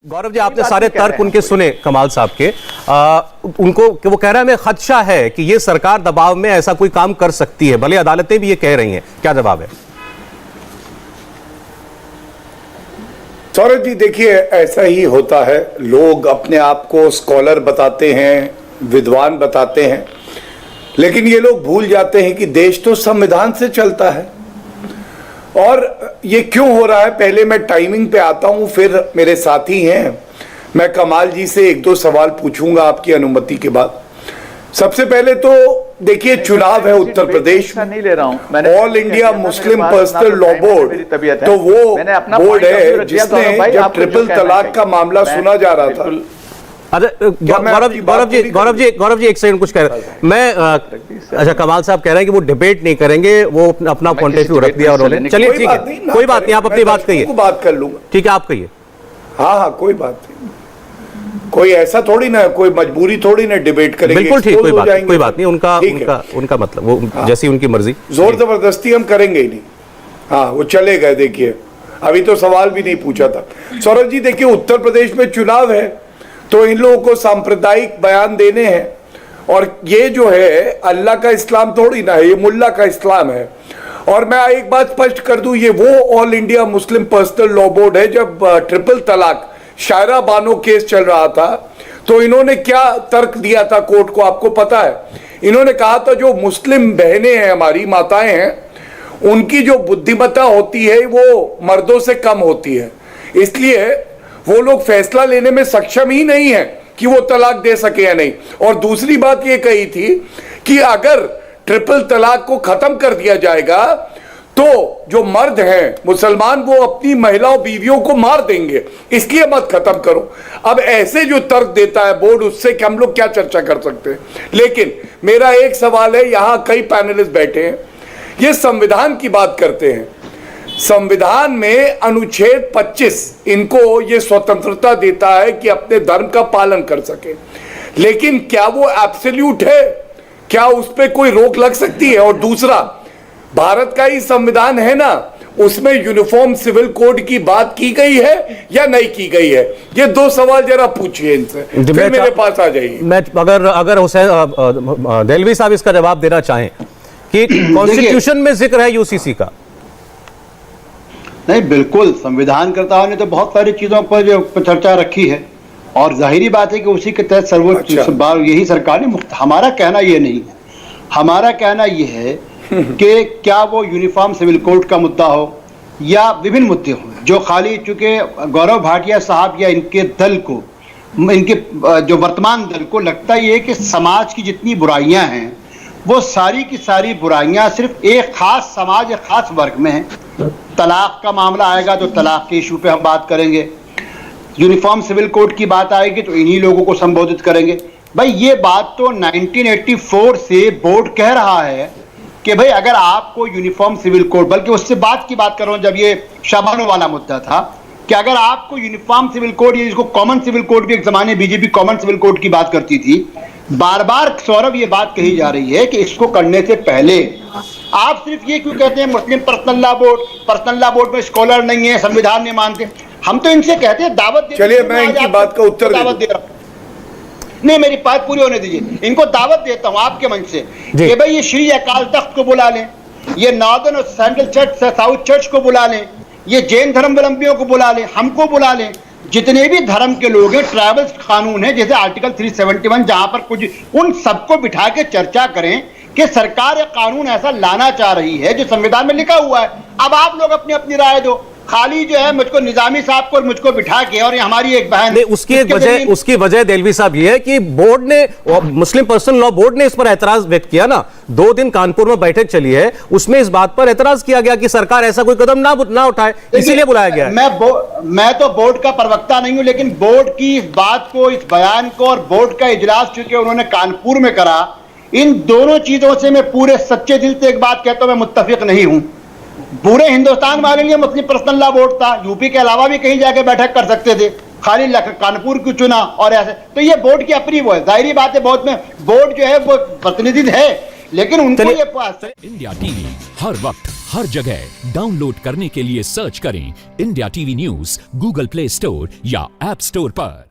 गौरव जी, आपने सारे तर्क उनके सुने कमाल साहब के। उनको वो कह रहा है, हमें खदशा है कि ये सरकार दबाव में ऐसा कोई काम कर सकती है, भले अदालतें भी ये कह रही हैं। क्या जवाब है? सौरभ जी, देखिए, ऐसा ही होता है। लोग अपने आप को स्कॉलर बताते हैं, विद्वान बताते हैं, लेकिन ये लोग भूल जाते हैं कि देश तो संविधान से चलता है। और ये क्यों हो रहा है, पहले मैं टाइमिंग पे आता हूं, फिर मेरे साथी हैं, मैं कमाल जी से एक दो सवाल पूछूंगा आपकी अनुमति के बाद। सबसे पहले तो देखिए, चुनाव है उत्तर प्रदेश में, all India Muslim personal law board, तो वो बोर्ड है जिसने जब ट्रिपल तलाक का मामला सुना जा रहा था। गौरव जी एक सेकंड, कुछ कह रहे हैं। मैं अच्छा, कमाल साहब कह रहे हैं कि वो डिबेट नहीं करेंगे, वो अपना पॉइंट ऑफ व्यू रख दिया उन्होंने। चलिए ठीक है, कोई बात नहीं, आप अपनी बात कहिए। बात कर लूंगा, ठीक है, आप कहिए। हाँ, कोई बात नहीं, कोई ऐसा थोड़ी ना, कोई मजबूरी थोड़ी ना डिबेट करेंगे। बिल्कुल ठीक, कोई बात नहीं, उनका मतलब वो जैसी उनकी मर्जी, जोर जबरदस्ती हम करेंगे ही नहीं। हाँ, वो चले गए। देखिए, अभी तो सवाल भी नहीं पूछा था। सौरभ जी, देखिए, उत्तर प्रदेश में चुनाव है, तो इन लोगों को सांप्रदायिक बयान देने हैं, और ये जो है अल्लाह का इस्लाम थोड़ी ना है, ये मुल्ला का इस्लाम है। और मैं एक बात स्पष्ट कर दूं, ये वो all India Muslim personal law board है। जब ट्रिपल तलाक शायरा बानो केस चल रहा था, तो इन्होंने क्या तर्क दिया था कोर्ट को, आपको पता है? इन्होंने कहा था जो मुस्लिम बहनें हैं, हमारी माताएं हैं, उनकी जो बुद्धिमत्ता होती है वो मर्दों से कम होती है, इसलिए वो लोग फैसला लेने में सक्षम ही नहीं है कि वो तलाक दे सके या नहीं। और दूसरी बात ये कही थी कि अगर ट्रिपल तलाक को खत्म कर दिया जाएगा तो जो मर्द हैं मुसलमान, वो अपनी महिलाओं बीवियों को मार देंगे, इसलिए मत खत्म करो। अब ऐसे जो तर्क देता है बोर्ड, उससे कि हम लोग क्या चर्चा कर सकते हैं। लेकिन मेरा एक सवाल है, यहां कई पैनलिस्ट बैठे हैं, ये संविधान की बात करते हैं। संविधान में अनुच्छेद 25 इनको ये स्वतंत्रता देता है कि अपने धर्म का पालन कर सके, लेकिन क्या वो एब्सोल्यूट है? क्या उस पर कोई रोक लग सकती है? और दूसरा, भारत का ही संविधान है ना, उसमें यूनिफॉर्म सिविल कोड की बात की गई है या नहीं की गई है? ये दो सवाल जरा पूछिए इनसे, फिर मेरे पास आ जाइए। मैं अगर हुसैन देलवी साहब इसका जवाब देना चाहें कि कॉन्स्टिट्यूशन में जिक्र है यूसीसी का। नहीं, बिल्कुल, संविधानकर्ताओं ने तो बहुत सारी चीजों पर जो चर्चा रखी है, और जाहिर बात है कि उसी के तहत सर्वोच्च यही सरकार ने। हमारा कहना ये नहीं है, हमारा कहना ये है कि क्या वो यूनिफॉर्म सिविल कोड का मुद्दा हो या विभिन्न मुद्दे हो, जो खाली चूंकि गौरव भाटिया साहब या इनके दल को, इनके जो वर्तमान दल को लगता ये है कि समाज की जितनी बुराइयां हैं वो सारी की सारी बुराइयां सिर्फ एक खास समाज, एक खास वर्ग में है। तलाक का मामला आएगा तो तलाक के इशू पे हम बात करेंगे, यूनिफॉर्म सिविल कोड की बात आएगी तो इन्हीं लोगों को संबोधित करेंगे। भाई, ये बात तो 1984 से बोर्ड कह रहा है कि भाई अगर आपको यूनिफॉर्म सिविल कोड, बल्कि उससे बात कर रहा हूं जब ये शबानो वाला मुद्दा था, कि अगर आपको यूनिफॉर्म सिविल कोड, ये इसको कॉमन सिविल कोड भी एक जमाने बीजेपी कॉमन सिविल कोड की बात करती थी, बार बार सौरभ ये बात कही जा रही है कि इसको करने से पहले आप सिर्फ ये क्यों कहते हैं मुस्लिम पर्सनल लॉ बोर्ड में स्कॉलर नहीं है, संविधान नहीं मानते? हम तो इनसे कहते हैं दावत दे। चलिए, मैं इनकी बात का उत्तर दावत दे रहा हूं। नहीं, मेरी बात पूरी होने दीजिए। इनको दावत देता हूं आपके मंच से कि भाई ये श्री अकाल तख्त को बुला लें, ये नॉर्दर्न और सेंट्रल चर्च, साउथ चर्च को बुला लें, ये जैन धर्मावलंबियों को बुला लें, हमको बुला लें, जितने भी धर्म के लोग हैं। ट्राइबल कानून है जैसे आर्टिकल 371, जहां पर कुछ, उन सबको बिठा के चर्चा करें कि सरकार एक कानून ऐसा लाना चाह रही है जो संविधान में लिखा हुआ है। अब आप लोग अपनी अपनी राय दो। खाली जो है मुझको निजामी साहब को और मुझको बिठा के, और हमारी एक बहन, उसकी वजह देलवी साहब ये है कि बोर्ड ने, मुस्लिम पर्सनल लॉ बोर्ड ने इस पर एतराज व्यक्त किया ना। 2 दिन कानपुर में बैठक चली है, उसमें इस बात पर एतराज किया गया कि सरकार ऐसा कोई कदम ना उठाए, इसीलिए बुलाया गया है। मैं तो बोर्ड का प्रवक्ता नहीं हूं, लेकिन बोर्ड की इस बात को, इस बयान को, और बोर्ड का इजलास चूंकि उन्होंने कानपुर में करा, इन दोनों चीजों से मैं पूरे सच्चे दिल से एक बात कहता हूं, मैं मुत्तफिक नहीं हूं। पूरे हिंदुस्तान वाले लिए मुस्लिम पर्सनल लॉ बोर्ड था, यूपी के अलावा भी कहीं जाके बैठक कर सकते थे, खाली कानपुर को चुना और ऐसे। तो ये बोर्ड की अपनी वो है, जाहिर बात है, बहुत में बोर्ड जो है वो प्रतिनिधि है, लेकिन उनको ये पास। इंडिया टीवी हर वक्त हर जगह डाउनलोड करने के लिए सर्च करें India TV news Google play store या ऐप स्टोर पर।